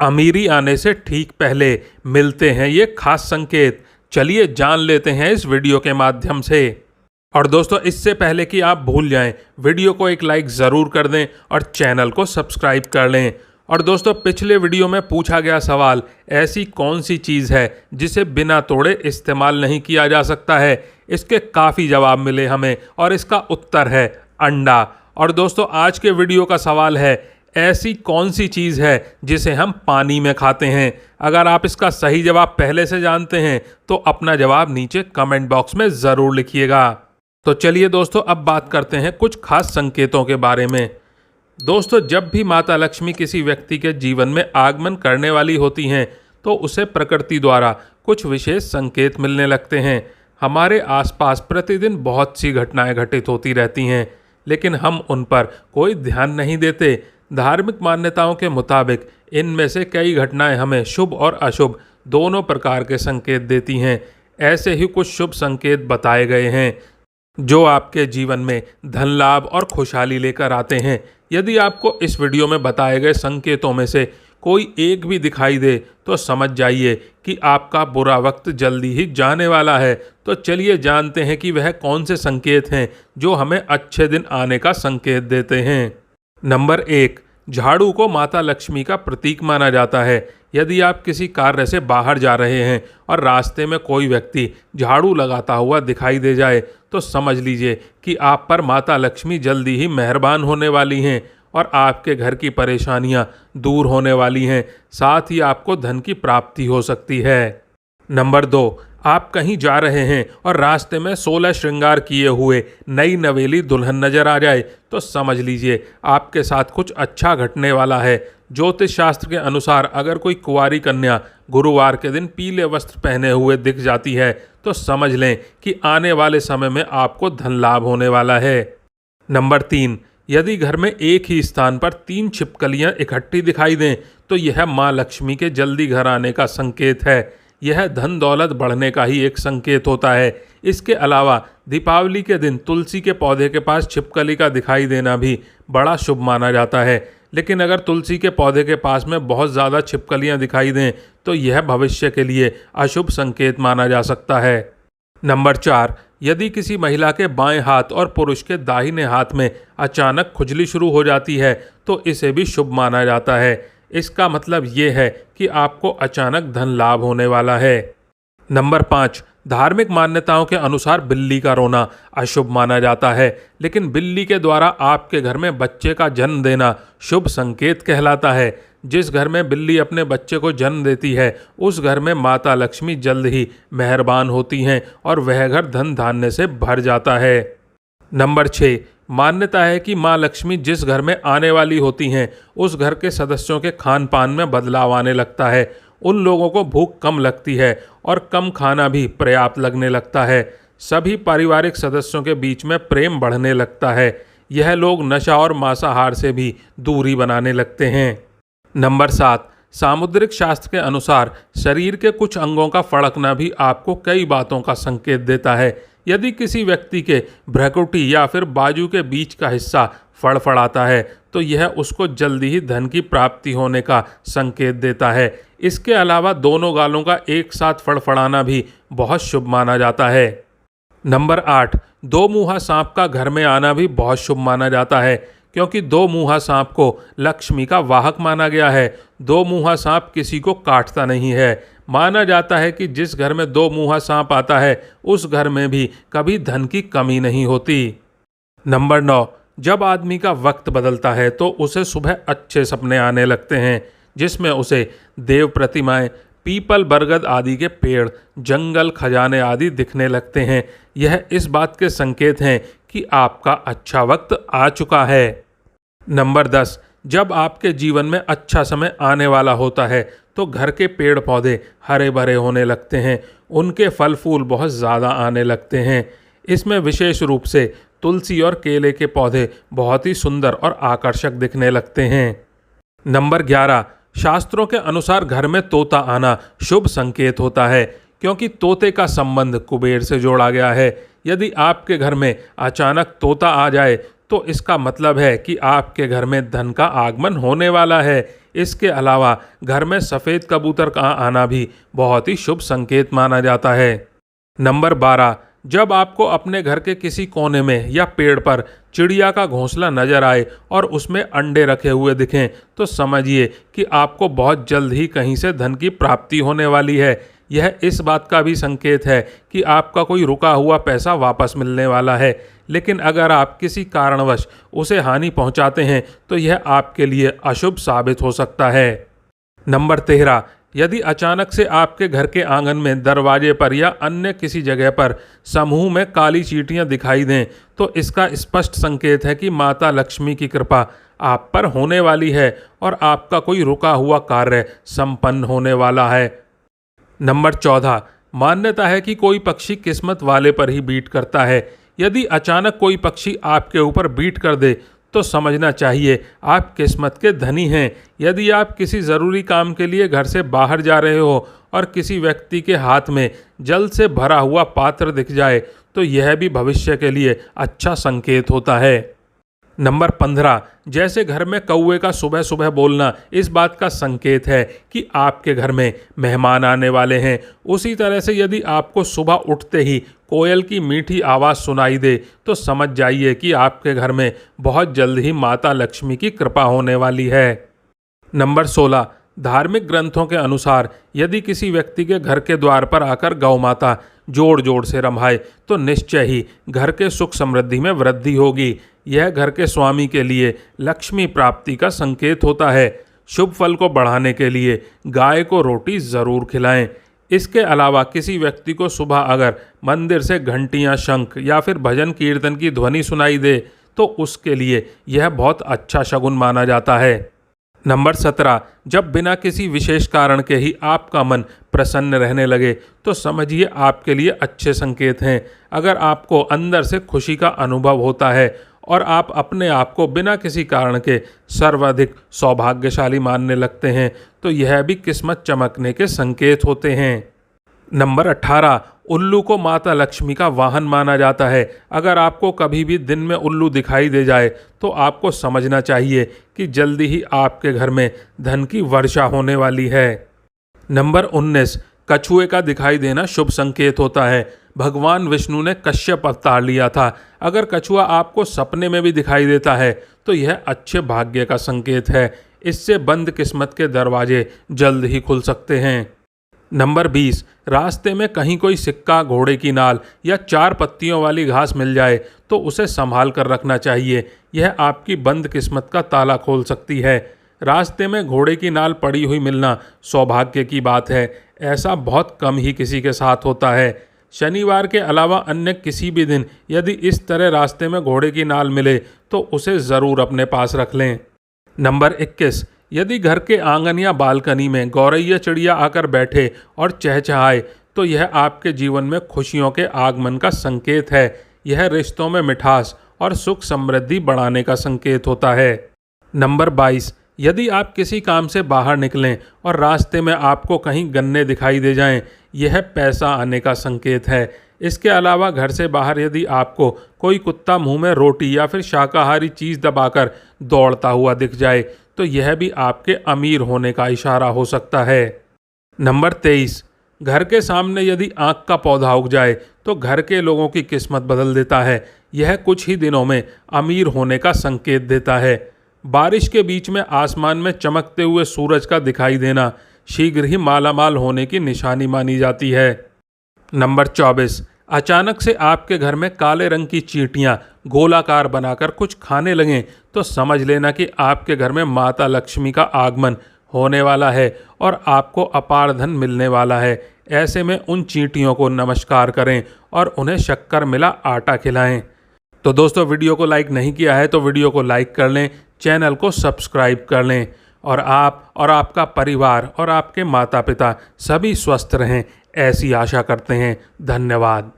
अमीरी आने से ठीक पहले मिलते हैं ये खास संकेत। चलिए जान लेते हैं इस वीडियो के माध्यम से। और दोस्तों, इससे पहले कि आप भूल जाएं, वीडियो को एक लाइक ज़रूर कर दें और चैनल को सब्सक्राइब कर लें। और दोस्तों, पिछले वीडियो में पूछा गया सवाल, ऐसी कौन सी चीज़ है जिसे बिना तोड़े इस्तेमाल नहीं किया जा सकता है। इसके काफ़ी जवाब मिले हमें और इसका उत्तर है अंडा। और दोस्तों, आज के वीडियो का सवाल है, ऐसी कौन सी चीज़ है जिसे हम पानी में खाते हैं। अगर आप इसका सही जवाब पहले से जानते हैं तो अपना जवाब नीचे कमेंट बॉक्स में ज़रूर लिखिएगा। तो चलिए दोस्तों, अब बात करते हैं कुछ खास संकेतों के बारे में। दोस्तों, जब भी माता लक्ष्मी किसी व्यक्ति के जीवन में आगमन करने वाली होती हैं तो उसे प्रकृति द्वारा कुछ विशेष संकेत मिलने लगते हैं। हमारे आसपास प्रतिदिन बहुत सी घटनाएं घटित होती रहती हैं, लेकिन हम उन पर कोई ध्यान नहीं देते। धार्मिक मान्यताओं के मुताबिक इनमें से कई घटनाएं हमें शुभ और अशुभ दोनों प्रकार के संकेत देती हैं। ऐसे ही कुछ शुभ संकेत बताए गए हैं जो आपके जीवन में धन लाभ और खुशहाली लेकर आते हैं। यदि आपको इस वीडियो में बताए गए संकेतों में से कोई एक भी दिखाई दे तो समझ जाइए कि आपका बुरा वक्त जल्दी ही जाने वाला है। तो चलिए जानते हैं कि वह कौन से संकेत हैं जो हमें अच्छे दिन आने का संकेत देते हैं। नंबर 1, झाड़ू को माता लक्ष्मी का प्रतीक माना जाता है। यदि आप किसी कार्य से बाहर जा रहे हैं और रास्ते में कोई व्यक्ति झाड़ू लगाता हुआ दिखाई दे जाए तो समझ लीजिए कि आप पर माता लक्ष्मी जल्दी ही मेहरबान होने वाली हैं और आपके घर की परेशानियां दूर होने वाली हैं। साथ ही आपको धन की प्राप्ति हो सकती है। नंबर 2, आप कहीं जा रहे हैं और रास्ते में 16 श्रृंगार किए हुए नई नवेली दुल्हन नजर आ जाए तो समझ लीजिए आपके साथ कुछ अच्छा घटने वाला है। ज्योतिष शास्त्र के अनुसार अगर कोई कुंवारी कन्या गुरुवार के दिन पीले वस्त्र पहने हुए दिख जाती है तो समझ लें कि आने वाले समय में आपको धन लाभ होने वाला है। नंबर 3, यदि घर में एक ही स्थान पर 3 छिपकलियां इकट्ठी दिखाई दें तो यह माँ लक्ष्मी के जल्दी घर आने का संकेत है। यह धन दौलत बढ़ने का ही एक संकेत होता है। इसके अलावा दीपावली के दिन तुलसी के पौधे के पास छिपकली का दिखाई देना भी बड़ा शुभ माना जाता है। लेकिन अगर तुलसी के पौधे के पास में बहुत ज़्यादा छिपकलियां दिखाई दें तो यह भविष्य के लिए अशुभ संकेत माना जा सकता है। नंबर 4, यदि किसी महिला के बाएं हाथ और पुरुष के दाहिने हाथ में अचानक खुजली शुरू हो जाती है तो इसे भी शुभ माना जाता है। इसका मतलब ये है कि आपको अचानक धन लाभ होने वाला है। नंबर 5, धार्मिक मान्यताओं के अनुसार बिल्ली का रोना अशुभ माना जाता है, लेकिन बिल्ली के द्वारा आपके घर में बच्चे का जन्म देना शुभ संकेत कहलाता है। जिस घर में बिल्ली अपने बच्चे को जन्म देती है उस घर में माता लक्ष्मी जल्द ही मेहरबान होती हैं और वह घर धन धान्य से भर जाता है। नंबर 6, मान्यता है कि माँ लक्ष्मी जिस घर में आने वाली होती हैं उस घर के सदस्यों के खान पान में बदलाव आने लगता है। उन लोगों को भूख कम लगती है और कम खाना भी पर्याप्त लगने लगता है। सभी पारिवारिक सदस्यों के बीच में प्रेम बढ़ने लगता है। यह लोग नशा और मांसाहार से भी दूरी बनाने लगते हैं। नंबर 7, सामुद्रिक शास्त्र के अनुसार शरीर के कुछ अंगों का फड़कना भी आपको कई बातों का संकेत देता है। यदि किसी व्यक्ति के भ्रुकुटी या फिर बाजू के बीच का हिस्सा फड़फड़ाता है तो यह उसको जल्दी ही धन की प्राप्ति होने का संकेत देता है। इसके अलावा दोनों गालों का एक साथ फड़फड़ाना भी बहुत शुभ माना जाता है। नंबर 8, 2 मुँहा सांप का घर में आना भी बहुत शुभ माना जाता है, क्योंकि 2 मुँहा सांप को लक्ष्मी का वाहक माना गया है। 2 मुँहा सांप किसी को काटता नहीं है। माना जाता है कि जिस घर में 2 मुँहा सांप आता है उस घर में भी कभी धन की कमी नहीं होती। नंबर 9, जब आदमी का वक्त बदलता है तो उसे सुबह अच्छे सपने आने लगते हैं, जिसमें उसे देव प्रतिमाएं, पीपल, बरगद आदि के पेड़, जंगल, खजाने आदि दिखने लगते हैं। यह इस बात के संकेत हैं कि आपका अच्छा वक्त आ चुका है। नंबर 10, जब आपके जीवन में अच्छा समय आने वाला होता है तो घर के पेड़ पौधे हरे भरे होने लगते हैं। उनके फल फूल बहुत ज़्यादा आने लगते हैं। इसमें विशेष रूप से तुलसी और केले के पौधे बहुत ही सुंदर और आकर्षक दिखने लगते हैं। नंबर 11, शास्त्रों के अनुसार घर में तोता आना शुभ संकेत होता है, क्योंकि तोते का संबंध कुबेर से जोड़ा गया है। यदि आपके घर में अचानक तोता आ जाए तो इसका मतलब है कि आपके घर में धन का आगमन होने वाला है। इसके अलावा घर में सफ़ेद कबूतर का आना भी बहुत ही शुभ संकेत माना जाता है। नंबर 12, जब आपको अपने घर के किसी कोने में या पेड़ पर चिड़िया का घोंसला नजर आए और उसमें अंडे रखे हुए दिखें तो समझिए कि आपको बहुत जल्द ही कहीं से धन की प्राप्ति होने वाली है। यह इस बात का भी संकेत है कि आपका कोई रुका हुआ पैसा वापस मिलने वाला है, लेकिन अगर आप किसी कारणवश उसे हानि पहुंचाते हैं तो यह आपके लिए अशुभ साबित हो सकता है। नंबर 13, यदि अचानक से आपके घर के आंगन में, दरवाजे पर या अन्य किसी जगह पर समूह में काली चींटियां दिखाई दें तो इसका स्पष्ट संकेत है कि माता लक्ष्मी की कृपा आप पर होने वाली है और आपका कोई रुका हुआ कार्य संपन्न होने वाला है। नंबर 14, मान्यता है कि कोई पक्षी किस्मत वाले पर ही बीट करता है। यदि अचानक कोई पक्षी आपके ऊपर बीट कर दे तो समझना चाहिए आप किस्मत के धनी हैं। यदि आप किसी ज़रूरी काम के लिए घर से बाहर जा रहे हो और किसी व्यक्ति के हाथ में जल से भरा हुआ पात्र दिख जाए तो यह भी भविष्य के लिए अच्छा संकेत होता है। नंबर 15, जैसे घर में कौवे का सुबह सुबह बोलना इस बात का संकेत है कि आपके घर में मेहमान आने वाले हैं, उसी तरह से यदि आपको सुबह उठते ही कोयल की मीठी आवाज़ सुनाई दे तो समझ जाइए कि आपके घर में बहुत जल्द ही माता लक्ष्मी की कृपा होने वाली है। नंबर 16, धार्मिक ग्रंथों के अनुसार यदि किसी व्यक्ति के घर के द्वार पर आकर गौ माता जोड़ जोड़ से रम्भाए तो निश्चय ही घर के सुख समृद्धि में वृद्धि होगी। यह घर के स्वामी के लिए लक्ष्मी प्राप्ति का संकेत होता है। शुभ फल को बढ़ाने के लिए गाय को रोटी ज़रूर खिलाएं। इसके अलावा किसी व्यक्ति को सुबह अगर मंदिर से घंटियां, शंख या फिर भजन कीर्तन की ध्वनि सुनाई दे तो उसके लिए यह बहुत अच्छा शगुन माना जाता है। नंबर 17, जब बिना किसी विशेष कारण के ही आपका मन प्रसन्न रहने लगे तो समझिए आपके लिए अच्छे संकेत हैं। अगर आपको अंदर से खुशी का अनुभव होता है और आप अपने आप को बिना किसी कारण के सर्वाधिक सौभाग्यशाली मानने लगते हैं तो यह भी किस्मत चमकने के संकेत होते हैं। नंबर 18, उल्लू को माता लक्ष्मी का वाहन माना जाता है। अगर आपको कभी भी दिन में उल्लू दिखाई दे जाए तो आपको समझना चाहिए कि जल्दी ही आपके घर में धन की वर्षा होने वाली है। नंबर 19, कछुए का दिखाई देना शुभ संकेत होता है। भगवान विष्णु ने कश्यप अवतार लिया था। अगर कछुआ आपको सपने में भी दिखाई देता है तो यह अच्छे भाग्य का संकेत है। इससे बंद किस्मत के दरवाजे जल्द ही खुल सकते हैं। नंबर 20, रास्ते में कहीं कोई सिक्का, घोड़े की नाल या 4 पत्तियों वाली घास मिल जाए तो उसे संभाल कर रखना चाहिए। यह आपकी बंद किस्मत का ताला खोल सकती है। रास्ते में घोड़े की नाल पड़ी हुई मिलना सौभाग्य की बात है। ऐसा बहुत कम ही किसी के साथ होता है। शनिवार के अलावा अन्य किसी भी दिन यदि इस तरह रास्ते में घोड़े की नाल मिले तो उसे ज़रूर अपने पास रख लें। नंबर 21, यदि घर के आंगन या बालकनी में गौरैया चिड़िया आकर बैठे और चहचहाए तो यह आपके जीवन में खुशियों के आगमन का संकेत है। यह रिश्तों में मिठास और सुख समृद्धि बढ़ाने का संकेत होता है। नंबर 22, यदि आप किसी काम से बाहर निकलें और रास्ते में आपको कहीं गन्ने दिखाई दे जाएं, यह पैसा आने का संकेत है। इसके अलावा घर से बाहर यदि आपको कोई कुत्ता मुंह में रोटी या फिर शाकाहारी चीज़ दबाकर दौड़ता हुआ दिख जाए तो यह भी आपके अमीर होने का इशारा हो सकता है। नंबर 23, घर के सामने यदि आँख का पौधा उग जाए तो घर के लोगों की किस्मत बदल देता है। यह कुछ ही दिनों में अमीर होने का संकेत देता है। बारिश के बीच में आसमान में चमकते हुए सूरज का दिखाई देना शीघ्र ही मालामाल होने की निशानी मानी जाती है। नंबर 24, अचानक से आपके घर में काले रंग की चींटियां गोलाकार बनाकर कुछ खाने लगें तो समझ लेना कि आपके घर में माता लक्ष्मी का आगमन होने वाला है और आपको अपार धन मिलने वाला है। ऐसे में उन चींटियों को नमस्कार करें और उन्हें शक्कर मिला आटा खिलाएं। तो दोस्तों, वीडियो को लाइक नहीं किया है तो वीडियो को लाइक कर लें, चैनल को सब्सक्राइब कर लें और आप और आपका परिवार और आपके माता पिता सभी स्वस्थ रहें, ऐसी आशा करते हैं। धन्यवाद।